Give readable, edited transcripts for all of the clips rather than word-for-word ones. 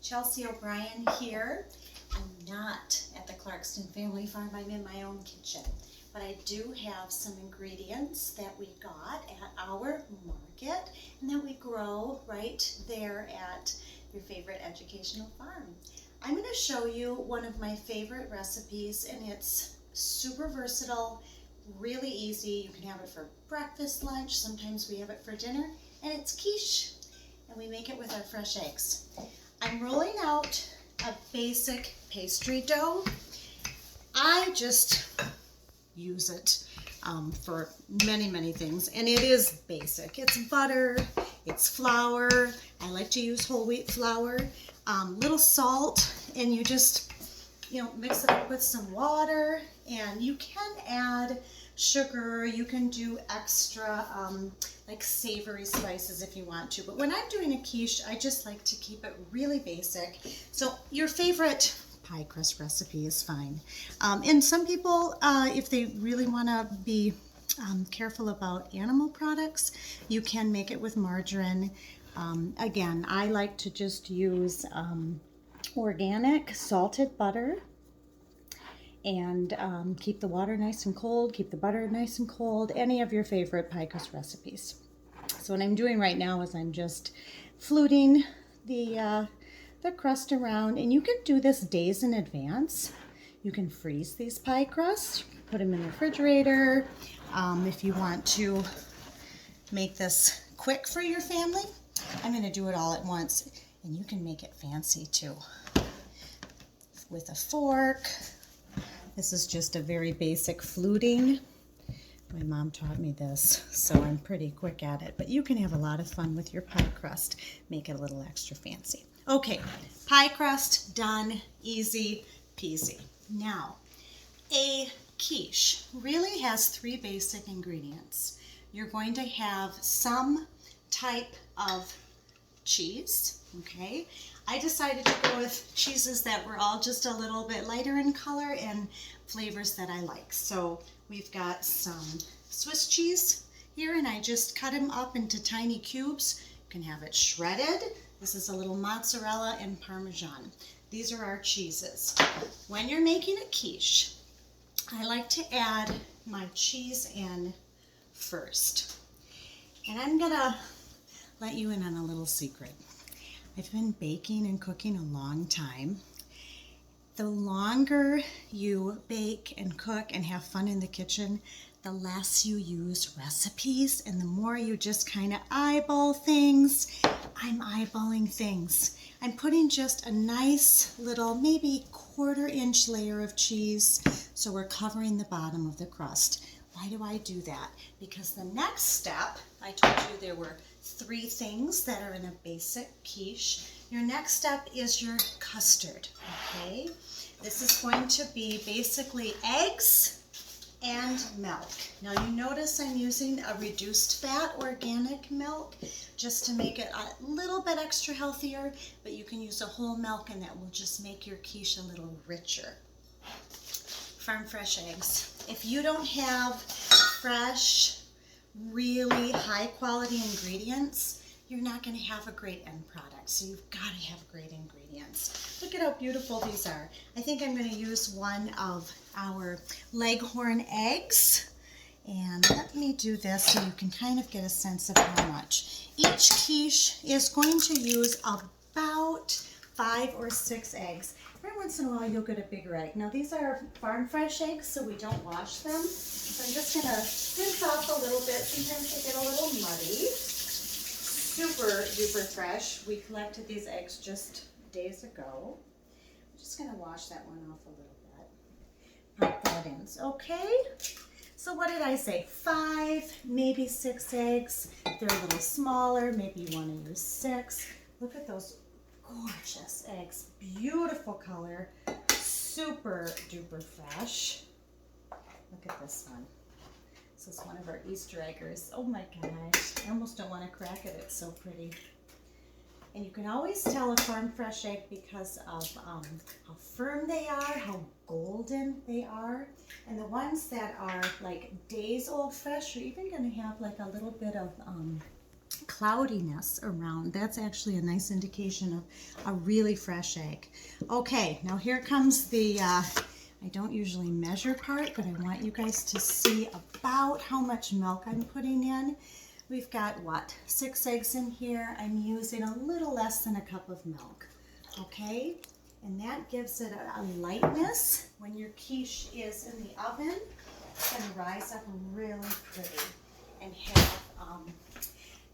Chelsea O'Brien here. I'm not at the Clarkston Family Farm, I'm in my own kitchen. But I do have some ingredients that we got at our market and that we grow right there at your favorite educational farm. I'm going to show you one of my favorite recipes, and it's super versatile, really easy. You can have it for breakfast, lunch, sometimes we have it for dinner, and it's quiche. And we make it with our fresh eggs. I'm rolling out a basic pastry dough. I just use it for many things, and it is basic. It's butter, it's flour. I like to use whole wheat flour, little salt, and you just mix it up with some water, and you can add sugar. You can do extra like savory spices if you want to, but when I'm doing a quiche, I just like to keep it really basic. So your favorite pie crust recipe is fine. And some people, if they really want to be careful about animal products, you can make it with margarine. Again, I like to just use organic salted butter, and keep the water nice and cold, keep the butter nice and cold, any of your favorite pie crust recipes. So what I'm doing right now is I'm just fluting the crust around, and you can do this days in advance. You can freeze these pie crusts, put them in the refrigerator. If you want to make this quick for your family, I'm going to do it all at once, and you can make it fancy too. With a fork. This is just a very basic fluting. My mom taught me this, so I'm pretty quick at it, but you can have a lot of fun with your pie crust. Make it a little extra fancy. Okay, pie crust done, easy peasy. Now, a quiche really has three basic ingredients. You're going to have some type of cheese, okay? I decided to go with cheeses that were all just a little bit lighter in color and flavors that I like. So we've got some Swiss cheese here, and I just cut them up into tiny cubes. You can have it shredded. This is a little mozzarella and Parmesan. These are our cheeses. When you're making a quiche, I like to add my cheese in first. And I'm gonna let you in on a little secret. I've been baking and cooking a long time. The longer you bake and cook and have fun in the kitchen, the less you use recipes and the more you just kind of eyeball things. I'm eyeballing things. I'm putting just a nice little, maybe 1/4-inch layer of cheese, so we're covering the bottom of the crust. Why do I do that? Because the next step, I told you there were 3 things that are in a basic quiche. Your next step is your custard, okay? This is going to be basically eggs and milk. Now you notice I'm using a reduced fat organic milk just to make it a little bit extra healthier, but you can use a whole milk and that will just make your quiche a little richer. Farm fresh eggs. If you don't have fresh, really high quality ingredients, you're not going to have a great end product. So you've got to have great ingredients. Look at how beautiful these are. I think I'm going to use one of our Leghorn eggs. And let me do this so you can kind of get a sense of how much. Each quiche is going to use about 5 or 6 eggs. Every once in a while you'll get a bigger egg. Now these are farm fresh eggs, so we don't wash them. So I'm just gonna rinse off a little bit. Sometimes they get a little muddy. Super duper fresh. We collected these eggs just days ago. I'm just gonna wash that one off a little bit. Pop that in. Okay. So what did I say? 5, maybe 6 eggs. If they're a little smaller, maybe you want to use 6. Look at those gorgeous eggs, beautiful color, super duper fresh. Look at this one. This is one of our Easter eggers. Oh my gosh, I almost don't want to crack it, it's so pretty. And you can always tell a farm fresh egg because of how firm they are, how golden they are. And the ones that are like days old fresh are even going to have like a little bit of cloudiness around, that's actually a nice indication of a really fresh egg. Okay, now here comes the, I don't usually measure part, but I want you guys to see about how much milk I'm putting in. We've got, what, 6 eggs in here. I'm using a little less than a cup of milk, okay? And that gives it a lightness. When your quiche is in the oven, it's going to rise up really pretty and have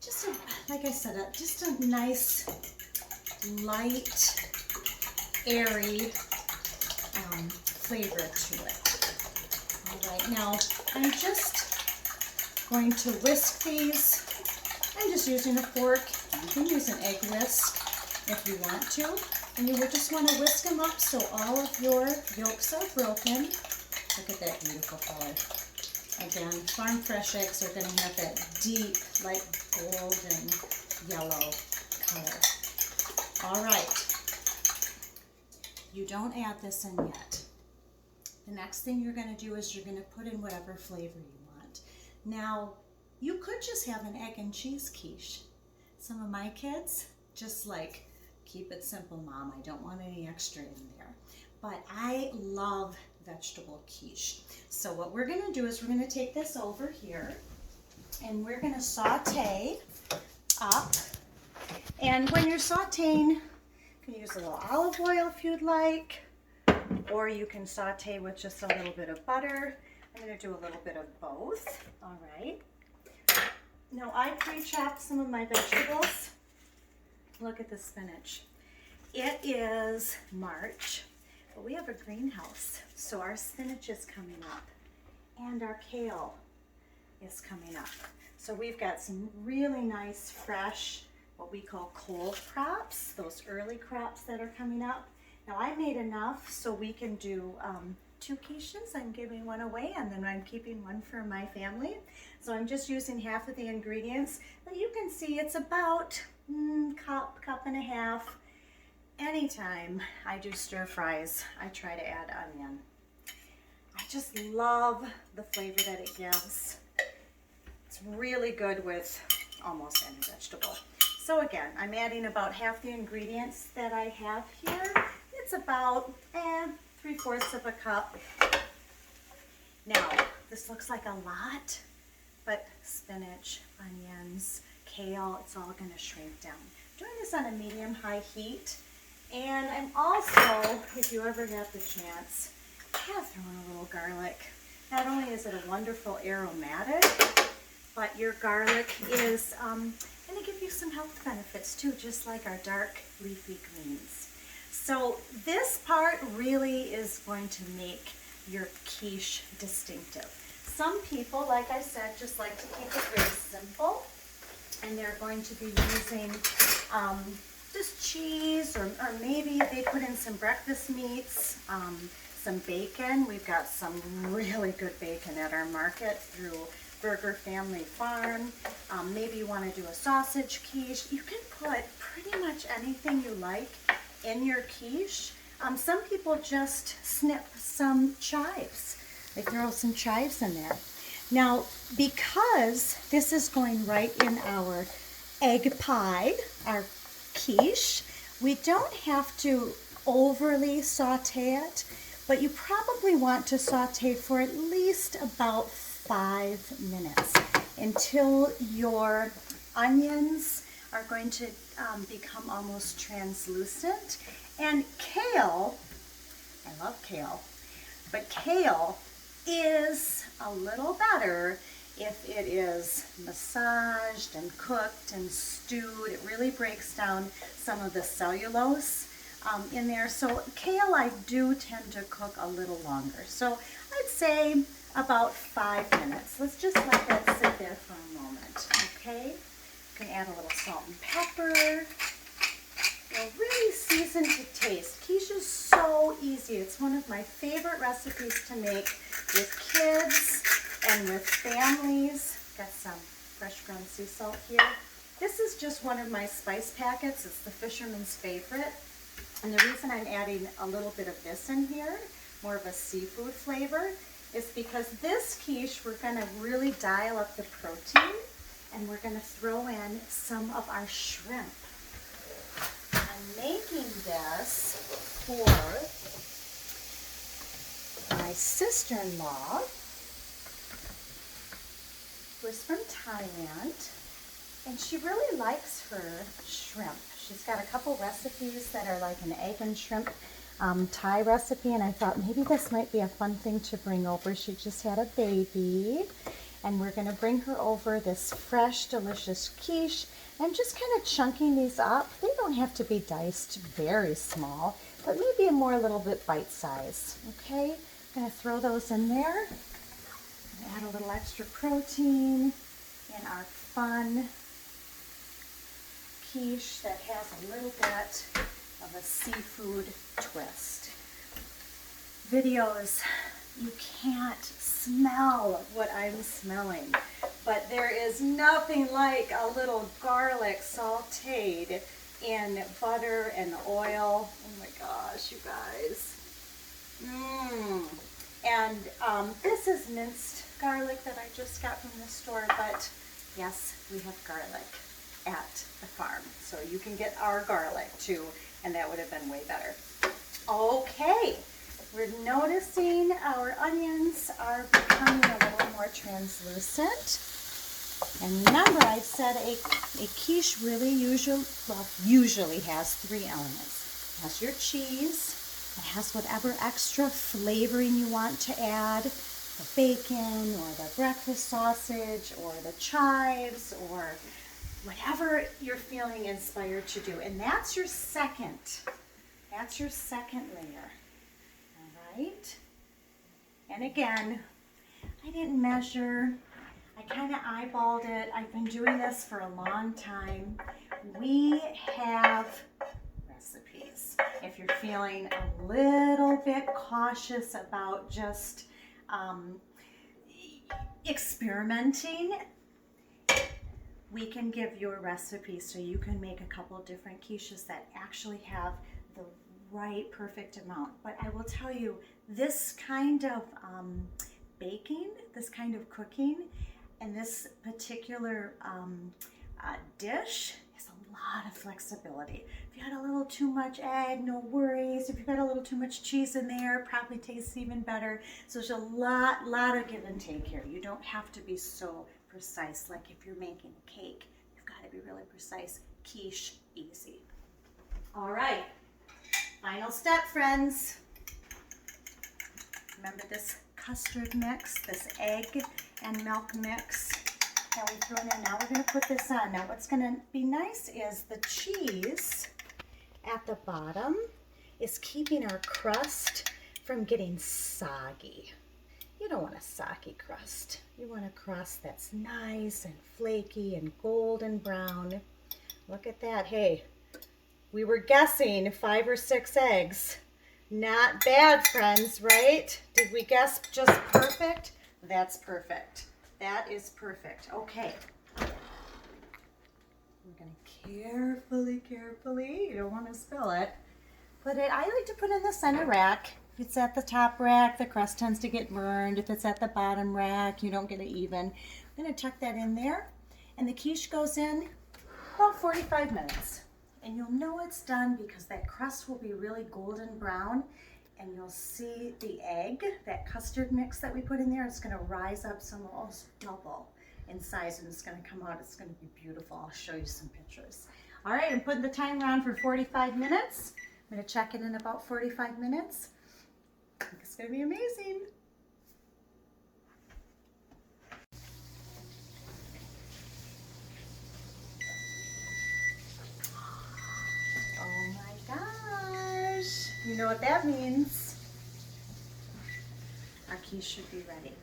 just a, like I said, just a nice, light, airy flavor to it. All right, now I'm just going to whisk these. I'm just using a fork. You can use an egg whisk if you want to. And you would just want to whisk them up so all of your yolks are broken. Look at that beautiful color. Again, farm fresh eggs are going to have that deep, like golden yellow color. All right. You don't add this in yet. The next thing you're going to do is you're going to put in whatever flavor you want. Now, you could just have an egg and cheese quiche. Some of my kids just like, keep it simple, Mom. I don't want any extra in there. But I love vegetable quiche. So what we're going to do is we're going to take this over here and we're going to saute up. And when you're sauteing, you can use a little olive oil if you'd like, or you can saute with just a little bit of butter. I'm going to do a little bit of both. All right. Now I pre-chopped some of my vegetables. Look at the spinach. It is March, but we have a greenhouse, so our spinach is coming up, and our kale is coming up. So we've got some really nice, fresh, what we call cold crops, those early crops that are coming up. Now I made enough so we can do 2 quiches. I'm giving one away, and then I'm keeping one for my family. So I'm just using half of the ingredients, but you can see it's about cup and a half. Anytime I do stir fries, I try to add onion. I just love the flavor that it gives. It's really good with almost any vegetable. So again, I'm adding about half the ingredients that I have here. It's about 3/4 of a cup. Now, this looks like a lot, but spinach, onions, kale, it's all going to shrink down. I'm doing this on a medium-high heat, and I'm also, if you ever have the chance, throw in a little garlic. Not only is it a wonderful aromatic, but your garlic is going to give you some health benefits too, just like our dark leafy greens. So this part really is going to make your quiche distinctive. Some people, like I said, just like to keep it very simple, and they're going to be using just cheese, or maybe they put in some breakfast meats, some bacon. We've got some really good bacon at our market through Clarkston Family Farm. Maybe you want to do a sausage quiche. You can put pretty much anything you like in your quiche. Some people just snip some chives. They throw some chives in there. Now, because this is going right in our egg pie, our quiche, we don't have to overly saute it, but you probably want to saute for at least about 5 minutes until your onions are going to become almost translucent. And kale, I love kale, but kale is a little better if it is massaged and cooked and stewed. It really breaks down some of the cellulose in there. So kale I do tend to cook a little longer. So I'd say about 5 minutes. Let's just let that sit there for a moment, okay? You can add a little salt and pepper. Well, really season to taste. Quiche is so easy. It's one of my favorite recipes to make with kids and with families. Got some fresh ground sea salt here. This is just one of my spice packets. It's the fisherman's favorite. And the reason I'm adding a little bit of this in here, more of a seafood flavor, is because this quiche, we're going to really dial up the protein and we're going to throw in some of our shrimp. I'm making this for my sister-in-law, who's from Thailand, and she really likes her shrimp. She's got a couple recipes that are like an egg and shrimp Thai recipe, and I thought maybe this might be a fun thing to bring over. She just had a baby, and we're going to bring her over this fresh, delicious quiche. I'm just kind of chunking these up. They don't have to be diced very small, but maybe a little bit bite size. Okay, I'm going to throw those in there. Add a little extra protein in our fun quiche that has a little bit of a seafood twist. Videos, you can't smell what I'm smelling, but there is nothing like a little garlic sauteed in butter and oil. Oh my gosh, you guys. And this is minced garlic that I just got from the store, but yes, we have garlic at the farm, so you can get our garlic too, and that would have been way better. Okay, we're noticing our onions are becoming a little more translucent. And remember, I said a quiche really usually has 3 elements. It has your cheese, it has whatever extra flavoring you want to add, the bacon or the breakfast sausage or the chives or whatever you're feeling inspired to do. And that's your second layer. All right. And again, I didn't measure. I kind of eyeballed it. I've been doing this for a long time. We have recipes. If you're feeling a little bit cautious about just experimenting, we can give you a recipe so you can make a couple different quiches that actually have the right perfect amount. But I will tell you, this kind of baking, this kind of cooking, and this particular dish has a lot of flexibility. If you had a little too much egg, no worries. If you got a little too much cheese in there, probably tastes even better. So there's a lot of give and take here. You don't have to be so precise. Like if you're making a cake, you've got to be really precise. Quiche, easy. All right, final step, friends. Remember this custard mix, this egg and milk mix that we threw in there. Now we're going to put this on. Now what's going to be nice is the cheese at the bottom is keeping our crust from getting soggy. You don't want a soggy crust. You want a crust that's nice and flaky and golden brown. Look at that. Hey, we were guessing 5 or 6 eggs. Not bad, friends, right? Did we guess just perfect? That's perfect. That is perfect. Okay. We're going to carefully, you don't want to spill it, I like to put it in the center rack. If it's at the top rack, the crust tends to get burned. If it's at the bottom rack, you don't get it even. I'm going to tuck that in there, and the quiche goes in about 45 minutes. And you'll know it's done because that crust will be really golden brown, and you'll see the egg, that custard mix that we put in there, it's going to rise up some almost double in size, and it's going to come out. It's going to be beautiful. I'll show you some pictures. All right, I'm putting the timer on for 45 minutes. I'm going to check it in about 45 minutes. I think it's going to be amazing. Oh my gosh. You know what that means. Our quiche should be ready.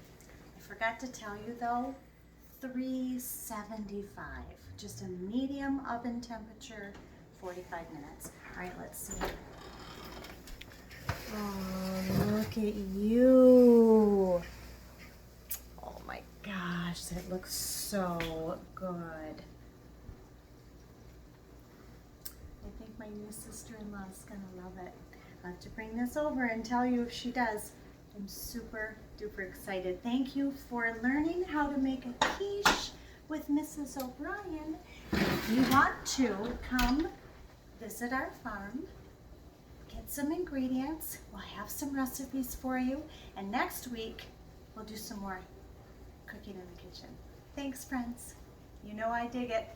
I forgot to tell you though, 375. Just a medium oven temperature, 45 minutes. All right, let's see. Oh, look at you. Oh my gosh, that looks so good. I think my new sister-in-law is gonna love it. I'll have to bring this over and tell you if she does. I'm super duper excited. Thank you for learning how to make a quiche with Mrs. O'Brien. If you want to come visit our farm, get some ingredients, we'll have some recipes for you, and next week we'll do some more cooking in the kitchen. Thanks, friends. You know I dig it.